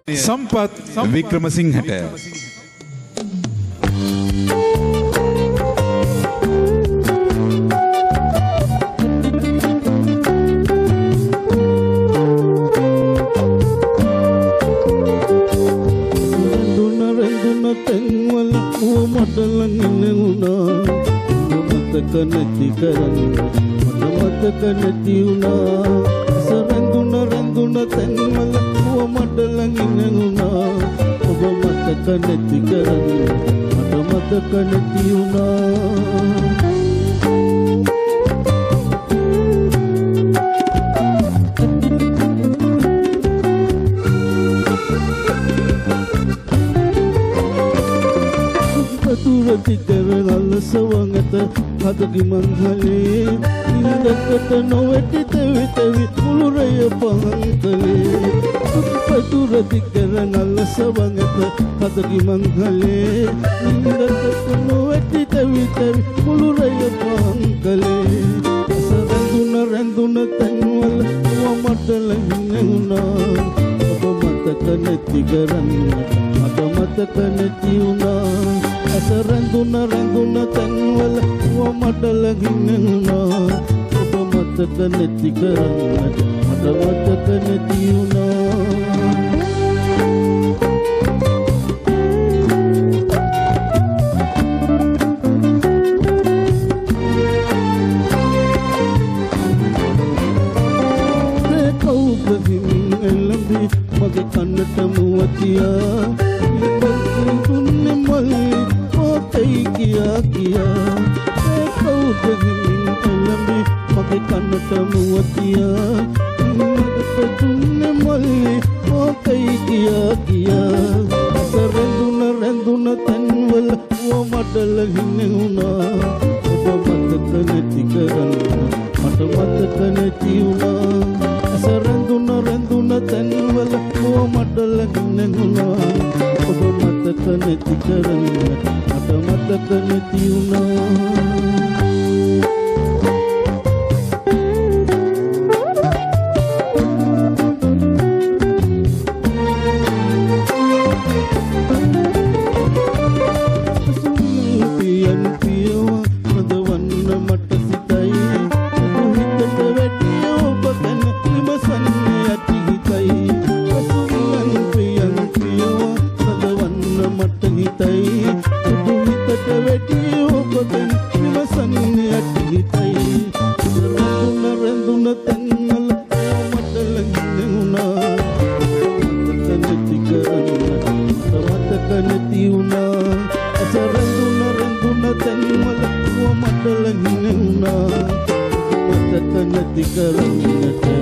සම්පත් වික්‍රමසිංහට නැති කරන්න මට මතක නැති වුණා සරඳුන රඳුන තැන්වල ඌ මට ළඟින් වුණා ඔබ මතක නැති කරන්න මට මතක නැති වුණා සවංගත හදකි මංහලේ නින්දකට නොවැටි තෙවි තෙවි මුළුරය පහංකලේ පතුර දිකර නල්ල සවංගත හදකි මංහලේ නින්දකට නොවැටි තෙවි තෙවි මුළුරය පහංකලේ සරඳුන රඳුන තැන්වල මට ළඟින් වුණා ඔබ මතක නැති කරන්න මට මතක නැති වුණා රඳුන රඳුන තැන්වල මට ළඟින් වුණා ඔබ මතක නැති කරන්න මට මතක නැති වුණා මගේ කන්නට මුවතියා දුන්නේ මල්ලි ඔතේ කියා කියා ඒ කවුද ගිමින් එළඹි මගේ කන්නට මුවතියා දුන්නේ මල්ලි ඔතේ කියා කියා සරඳුන රඳුන තැන්වල මට ළඟින් වුණා ඔබ මතක නැති කරන්න මට මතක නැති වුණා සරඳුන රඳුන තැන්වල මට ළඟින් වුණා ඔබ මතක නැති කරන්න මට මතක නැති වුණා මතක නැති කරන්නට